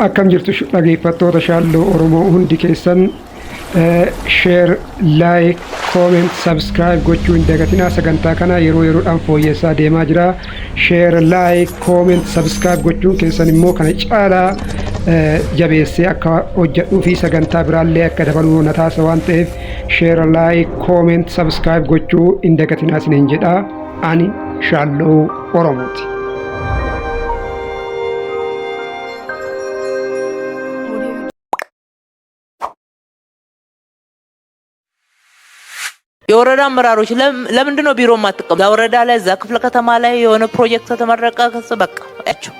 Akkam jirtu dhaggeeffattoota shaalloo Oromoo hundi keessan share, like, comment, subscribe gochuu hin dagatinaa. Sagantaa kana yeroo yeroodhaan fooyyessaa deemaa jira. Share, like, comment, subscribe gochuun keessan immoo kana caalaa jabeessee akka hojjedhuu fi sagantaa biraallee akka dabaluu na taasisa waan ta'eef share, like, comment, subscribe gochuu hin dagatinaa isiniin jedha. Ani shaalloo Oromooti. የወረዳ አመራሮች ለምንድን ነው ቢሮ ማትቀበሉ? ለወረዳ ላይ እዛ ክፍለ ከተማ ላይ የሆነ ፕሮጀክት ተመረቀ በቃ ያቸው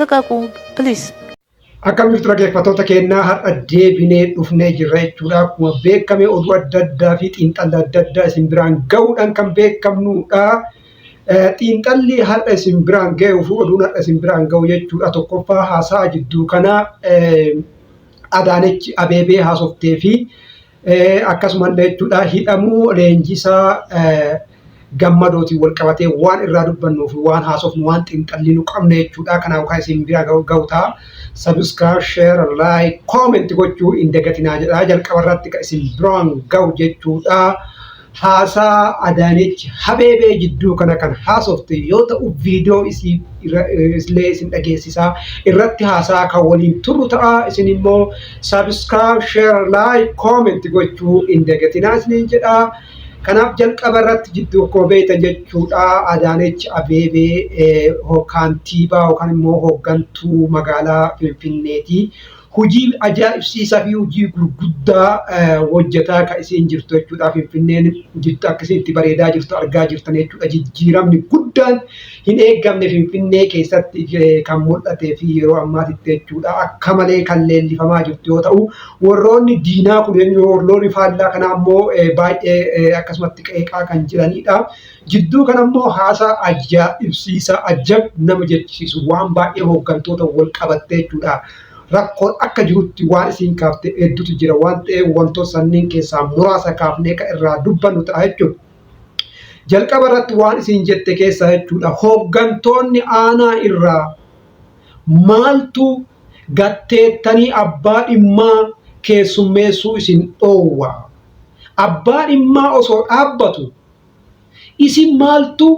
ልቀቁ ፕሊዝ። Akkam jirtu dhaggeeffattoota keenyaa har'a deebinee dhufnee jirra jechuudha. Akkuma beekame oduu adda addaa fi xiinxala adda addaa isin biraan gahuudhaan kan beekamnudha. Xiinxalli har'a isin biraan gahuu fi oduun har'a isin biraan gahu jechuudha. Tokkoffaa haasaa jidduu kana Adaanech Abeebee haasoftee fi akkasumallee jechuudha hidhamuu leenjisaa gammadootiin wal qabatee waan irraa dubbannuu fi waan haasofnu waan xiinxalli nu qabne jechuudha. Kanaaf kan isin bira gahu ta'a. Subscribe, share, like, comment gochuu hin dagatinaa jedha. Jalqaba irratti kan isin biraan gahu jechuudha. Haasaa Adaanech Abeebee jidduu kana kan haasofte yoo ta'u viidiyoo islee isin dhageessisaa irratti haasaa kan waliin turru ta'a. Isin immoo subscribe, share, like, comment gochuu hin dagatinaa isiniin jedha. Kanaaf jalqaba irratti jidduu akkuma beektan jechuudha Adaanech Abeebee kantiibaa yookaan immoo hooggantuu magaalaa Finfinneeti. Hojii ajaa'ibsiisaa fi hojii gurguddaa hojjetaa kan isiin jirtu jechuudha. Finfinneen jirtu akkasitti bareedaa jirtu argaa jirtan jechuudha. Jijjiiramni guddaan hin eegamne Finfinnee keessatti kan mul'atee fi yeroo ammaatitti jechuudha. Akka malee kan leellifamaa jirtu yoo ta'u warroonni diinaa kun warroonni faallaa kanaa immoo baay'ee akkasumatti qeeqaa kan jiranidha. Jidduu kana immoo haasaa ajaa'ibsiisaa nama jechisiisu waan baay'ee hooggantoota wal qabattee jechuudha. Rakkoon akka jirutti waan isiin kaafte hedduutu jira waan ta'eef wantoota sanniin keessaa muraasa kaafnee kan irraa dubbannu ta'a jechuudha. Jalqaba irratti waan isiin jette keessaa jechuudha hooggantoonni aanaa irraa maaltu gatteettanii abbaa dhimmaa keessummeessuu isin dhoowwa. Abbaa dhimmaa osoo dhaabbatu isin maaltu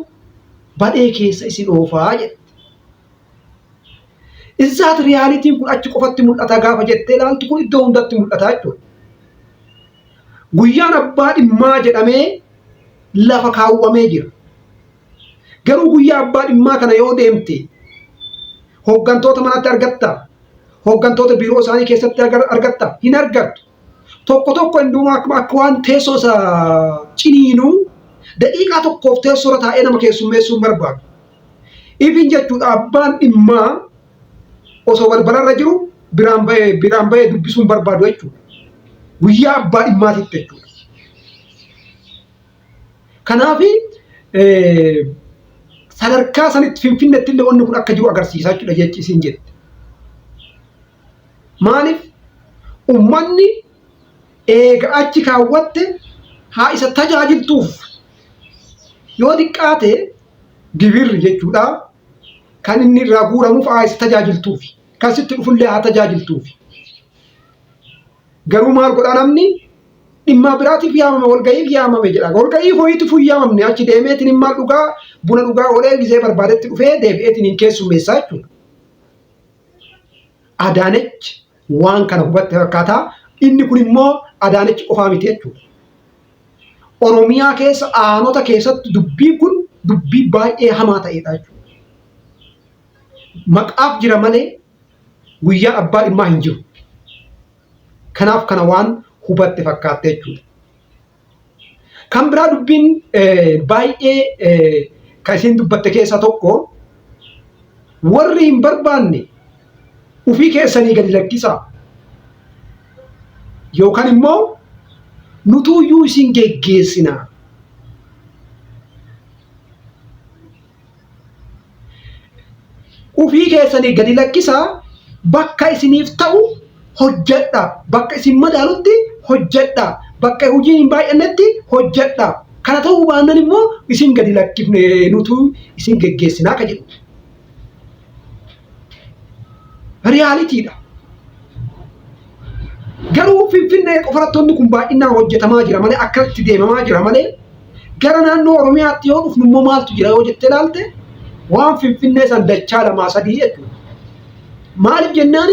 badhee keessa isin oofaa jedhe. Isaat riyaalitiin kun achi qofatti mul'ata gaafa jettee ilaaltu kun iddoo hundatti mul'ata jechuudha. Guyyaan abbaa dhimmaa jedhamee lafa kaawwamee jira. Garuu guyyaa abbaa dhimmaa kana yoo deemte hooggantoota manatti argatta? Hooggantoota biiroo isaanii keessatti argatta? Hin argattu. Tokko hundumaa akka waan teessoo isaa ciniinuu daqiiqaa tokkoof teessoo irra taa'ee nama keessummeessuu hin barbaadu. Ifin jechuudha abbaan dhimmaa osoo balbalarra jiru biraan bahee dubbisuun barbaadu jechuudha. Guyyaa abbaa dhimmaatitti jechuudha. Kanaaf sadarkaa sanitti Finfinneetti illee wanni kun akka jiru agarsiisaa jechuudha jechi isiin jette. Maaliif uummanni eega achi kaawwatte haa isa tajaajiltuuf yoo xiqqaate gibirri jechuudha. Kan inni irraa guuramuuf haa isa tajaajiltuuf kan sitti dhufullee haa tajaajiltuuf. Garuu maal godhaa namni dhimma biraatiif yaamame walga'iif yaamame jedha. Walga'iif ho'iitiif hin yaamamne achi deemeetiin immoo dhugaa buna dhugaa olee gisee barbaadetti dhufee deebi'eetiin hin keessummeessaa jechuudha. Adaanech waan kana hubatte fakkaataa inni kun immoo Adaanech qofaa miti jechuudha. Oromiyaa keessa aanota keessatti dubbiin kun dubbii baay'ee hamaa ta'edha jechuudha. Maqaaf jira malee guyyaa abbaa dhimmaa hin jiru. Kanaaf kana waan hubatte fakkaatte jechuudha. Kan biraa dubbiin baay'ee kan isiin dubbatte keessaa tokko warri hin barbaanne ufii keessanii gadi lakkisaa yookaan immoo nutuuyyuu isin geggeessinaa. Ufii keessanii gadi lakkisaa bakka isiniif ta'u hojjedha. Bakka isin madaalutti hojjedha. Bakka hojiin hin baay'annetti hojjedha. Kana ta'uu baannaan immoo isin gadi lakkifne nutu isin geggeessinaa ka jedhu. riyaaliitiidha. Garuu Finfinnee qofarattoonni kun baay'inaan hojjetamaa jira malee akkatti deemamaa jira malee gara naannoo Oromiyaatti yoo dhufnu immoo maaltu jira yoo jettee ilaalte waan Finfinnee san dachaa lamaa sadii jechuudha. Maaliif jennaan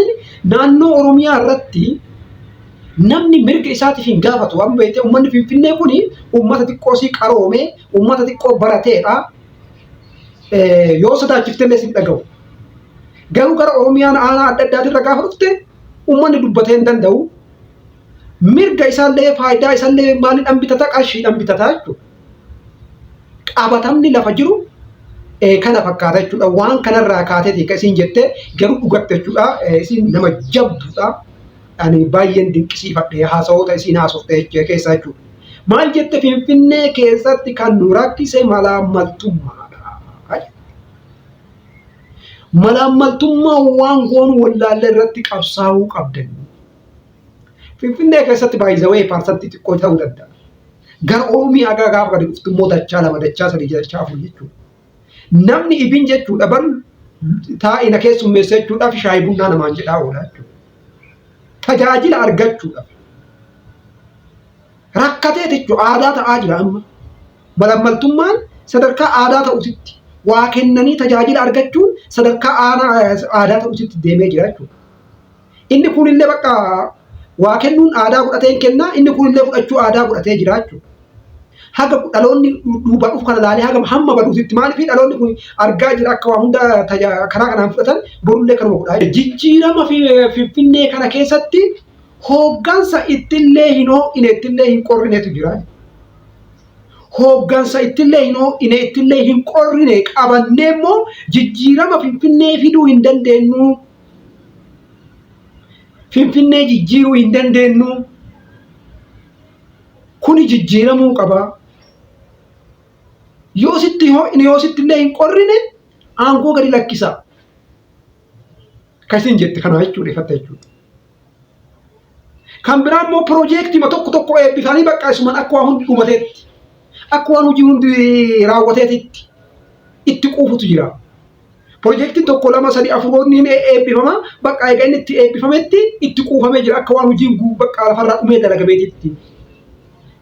naannoo Oromiyaa irratti namni mirga isaatiif hin gaafatu waan beekte uummanni Finfinnee kun uummata xiqqoo sii qaroome uummata xiqqoo barateedha. Yoo sodaachiftellee sin dhaga'u. Garuu gara Oromiyaan aanaa adda addaatirra gaafa dhufte uummanni dubbatee hin danda'u. Mirga isaallee faayidaa isaallee maaliidhaan bitata qarshiidhaan bitata jechuudha. Qabatamni lafa jiru kana fakkaata jechuudha. Waan kanarraa kaateeti kan isin jette garuu dhugatte jechuudha. Isin nama jabduudha. Ani baay'een dinqisiifadhe haasa'oota isin haasofte keessa jechuudha. Maal jette Finfinnee keessatti kan nu rakkise malaammaltummaadha. Malaammaltummaa waan goonu wallaallee irratti qabsaa'uu qabdan. Finfinnee keessatti baay'ee paarsantii xiqqoo ta'uu danda'a. Gara Oromiyaa gaafa gadi dhuftu immoo dachaa lama dachaa sadii dachaa afur jechuudha. Namni ibin jechuudha bar taa'ina keessummeessa jechuudhaaf shaayii bunnaa namaan jedhaa oola jechuudha. Tajaajila argachuudhaaf. Rakkatee jechuudha aadaa ta'aa jira amma. Malaammaltummaan sadarkaa aadaa ta'uusitti waa kennanii tajaajila argachuun sadarkaa aadaa ta'uusitti deemee jira jechuudha. Inni kunillee bakka waa kennuun aadaa godhatee kennaa inni kunillee fudhachuu aadaa godhatee jira jechuudha. Haga dhaloonni duuba dhufu kana laalee haga hamma baduusitti maaliif dhaloonni kun argaa jira akka waa hunda karaa kanaan fudhatan borullee kanuma godhaa. Jijjiirama Finfinnee kana keessatti hooggansa ittillee hin hoo'ine ittillee hin qorrinetu jira. Hooggansa ittillee hin hoo'ine ittillee hin qorrine qabannee immoo jijjiirama Finfinnee fiduu hin dandeenyu. Finfinnee jijjiiruu hin dandeenyu. Kuni jijjiiramuu qaba. Yoo sitti hoo'ine yoo sittillee hin qorrine aangoo gadi lakkisa. Kasiin jette kana jechuudha ifatta jechuudha. Kan biraa immoo piroojeektii tokko eebbifanii bakka isumaan akka waan hundi dhumateetti akka waan hojii hundi raawwateetitti itti quufutu jira. Piroojeektiin tokko lama sadii afuroonni ni eebbifama bakka eega inni itti eebbifametti itti quufamee jira akka waan hojiin bakka lafarraa dhumee dalagameetitti.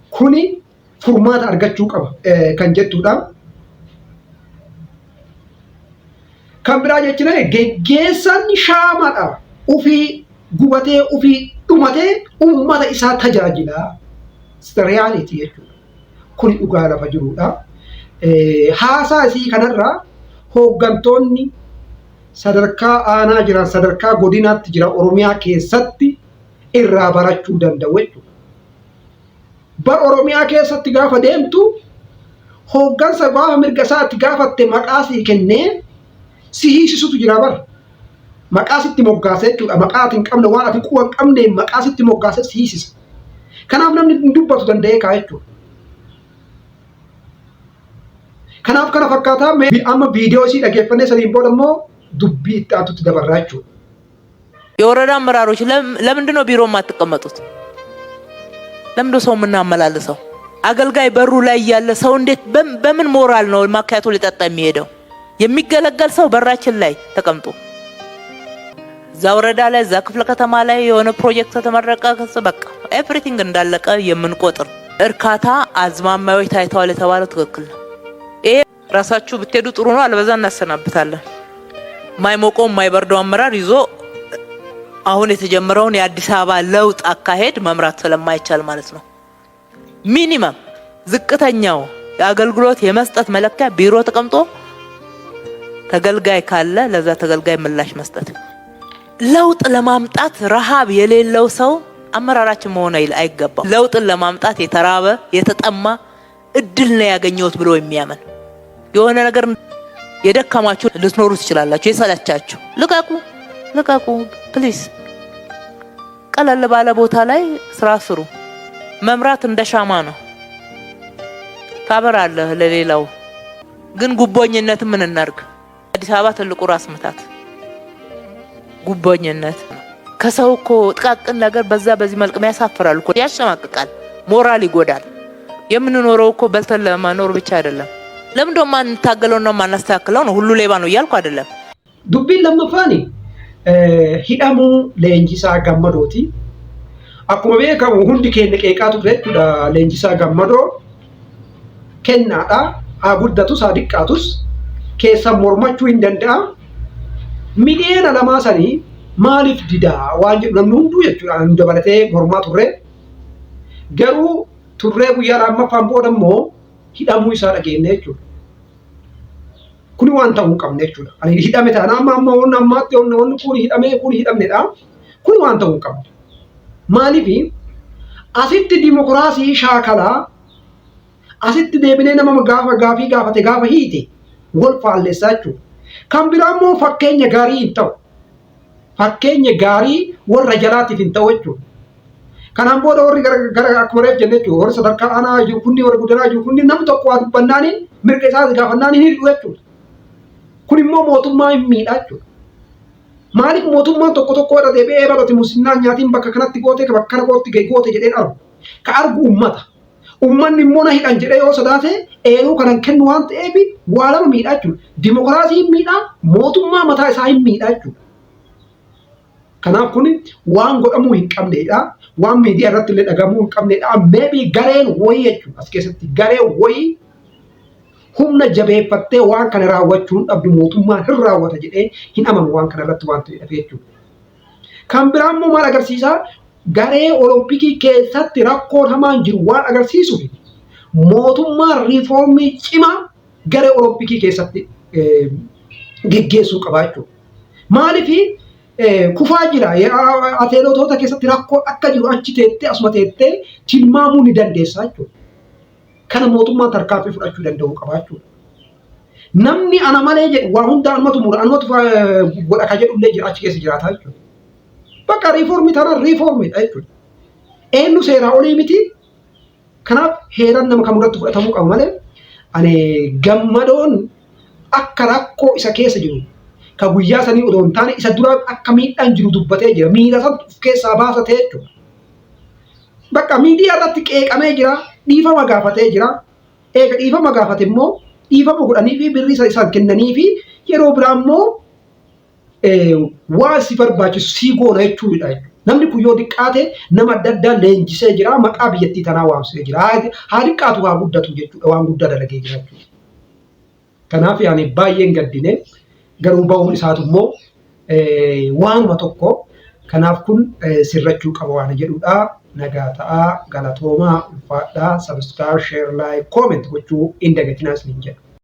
Kuni furmaata argachuu qaba kan jettuudha. Kan biraa jechuun geggeessaan shaamaadha. Ufii gubatee ufii dhumatee uummata isaa tajaajila. Reality jechuudha. Kuni dhugaa lafa jiruudha. Haasaa isii kanarraa hooggantoonni sadarkaa aanaa jiran sadarkaa godinaatti jira Oromiyaa keessatti irraa barachuu danda'u jechuudha. Bar Oromiyaa keessatti gaafa deemtu hooggansa gaafa mirga isaatti gaafatte maqaa sii kennee si hiisisutu jira bar. Maqaa sitti moggaasee jechuudha. Maqaa ati hin qabne waan ati quba hin qabne maqaa sitti moggaasee si hiisisa. Kanaaf namni hin dubbatu danda'ee kaa jechuudha. Kanaaf kana fakkaataa amma viidiyoo isii dhageeffannee sadiin booda immoo dubbii itti aantutti dabarraa jechuudha. የወረዳ አመራሮች ለምንድን ነው ቢሮ የማትቀመጡት? ለምንድን ሰው የምናመላልሰው? አገልጋይ በሩ ላይ ያለ ሰው እንዴት በምን ሞራል ነው ማካያቱ ሊጠጣ የሚሄደው? የሚገለገል ሰው በራችን ላይ ተቀምጦ እዛ ወረዳ ላይ እዛ ክፍለ ከተማ ላይ የሆነ ፕሮጀክት ተመረቀ በቃ ኤቭሪቲንግ እንዳለቀ የምንቆጥር እርካታ አዝማማዮች ታይተዋል የተባለው ትክክል ነው። ይሄ ራሳችሁ ብትሄዱ ጥሩ ነው። አልበዛ እናሰናብታለን። ማይሞቀው ማይበርደው አመራር ይዞ አሁን የተጀመረውን የአዲስ አበባ ለውጥ አካሄድ መምራት ስለማይቻል ማለት ነው። ሚኒመም ዝቅተኛው የአገልግሎት የመስጠት መለኪያ ቢሮ ተቀምጦ ተገልጋይ ካለ ለዛ ተገልጋይ ምላሽ መስጠት። ለውጥ ለማምጣት ረሃብ የሌለው ሰው አመራራችን መሆን አይገባም። ለውጥን ለማምጣት የተራበ የተጠማ እድል ነው ያገኘሁት ብሎ የሚያምን የሆነ ነገር የደከማችሁ ልትኖሩ ትችላላችሁ። የሰለቻችሁ ልቀቁ ፕሊዝ። ቀለል ባለ ቦታ ላይ ስራ ስሩ። መምራት እንደ ሻማ ነው። ታበራለህ ለሌላው። ግን ጉቦኝነት ምን እናርግ? አዲስ አበባ ትልቁ ራስ ምታት ጉቦኝነት። ከሰው እኮ ጥቃቅን ነገር በዚህ መልኩ ያሳፍራል እኮ፣ ያሸማቅቃል፣ ሞራል ይጎዳል። የምንኖረው እኮ በልተን ለማኖር ብቻ አይደለም። ለምን ደሞ ማን ታገለውና ማናስተካክለው ነው? ሁሉ ሌባ ነው እያልኩ አይደለም። ዱቢን ለመፋኒ hidhamuu Leenjisaa Gammadooti. Akkuma beekamu hundi keenya qeeqaa ture jechuudha. Leenjisaa Gammadoo kennaadha. Haa guddatus haa diqqaatus keessan mormachuu hin danda'a. Miidiyaa lamaa sanii maaliif didaa waan jedhu namni hunduu jechuudha. Nu dabalatee mormaa turre. Garuu turree guyyaa lammaffaan booda immoo hidhamuu isaa dhageenye jechuudha. Kuni waan ta'uu hin qabne jechuudha. Ani hidhame taana amma ammaatti wanni kun hidhamee kun hidhamnedha. Kuni waan ta'uu hin qabne. Maaliif asitti dimokiraasii shaakalaa asitti deebinee nama gaafii gaafate gaafa hiite wal faalleessaa jechuudha. Kan biraa immoo fakkeenya gaarii hin ta'u. Fakkeenya gaarii warra jalaatiif hin ta'u jechuudha. Kanaan booda warri gara akkuma reef jenne jechuudha. Warri sadarkaa aanaa jiru kunni warri guddinaa jiru kunni nama tokko waa dubbannaani mirga isaa gaafannaani hin hidhu jechuudha. Kun immoo mootummaa hin miidhaa jechuudha. Maaliif mootummaan tokko irra deebi'ee baloti musinnaa nyaatiin bakka kanatti goote bakka kana goote jedheen argu. Ka argu uummata. Uummanni immoo na hidhan jedhee yoo sodaate eeruu kanan kennu waan ta'eef waa lama miidhaa jechuudha. Dimokiraasii hin miidhaa, mootummaa mataa isaa hin miidhaa jechuudha. Kanaaf kun waan godhamuu hin qabnedha. Waan miidiyaa irratti illee dhagamuu hin qabnedha. Maybe gareen wayii jechuudha. As keessatti gareen wayii humna jabeeffattee waan kana raawwachuun dhabdu mootummaan hin raawwata jedhee hin amanu waan kana irratti waan ta'eef jechuudha. Kan biraa immoo maal agarsiisaa? Garee Olompikii keessatti rakkoon hamaan jiru waan agarsiisuuf mootummaan riifoormii cimaa garee Olompikii keessatti geggeessuu qaba jechuudha. Maaliif kufaa jira atileetota keessatti rakkoo akka jiru achi teettee asuma teettee tilmaamuu ni dandeessa jechuudha. Kana mootummaan tarkaanfii fudhachuu danda'u qaba jechuudha. Namni ana malee jedhu waa hunda anumatu mura anumatu godha ka jedhu illee jira achi keessa jiraata jechuudha. Bakka riifoormii tanaan riifoormiidha jechuudha. Eenyu seeraa olii miti. Kanaaf heeraan nama kamirratti fudhatamuu qaba malee ani Gammadoon akka rakkoo isa keessa jiru ka guyyaa sanii odoo hin taane isa dura akka miidhaan jiru dubbatee jira. Miidhaa san of keessaa baasatee jechuudha. Bakka miidiyaa irratti qeeqamee jira. Dhiifama gaafatee jira. Eega dhiifama gaafate immoo dhiifama godhanii fi birrii isaan kennanii fi yeroo biraa immoo waan si barbaachisu si goona jechuudha. Namni kun yoo diqqaate nama adda addaa leenjisee jira. Maqaa biyyattii tanaa waamsee jira. Haa diqqaatu haa guddatu jechuudha. Waan guddaa dalagee jira jechuudha. Kanaaf yaani baay'een gaddine garuu ba'uun isaatu immoo waanuma tokko. Kanaaf kun sirrachuu qaba waan jedhudha. Nagaa ta'aa, galatoomaa, ulfaadhaa, subscribe, share, like, comment gochuu hin dagatinaa isiniin jedha.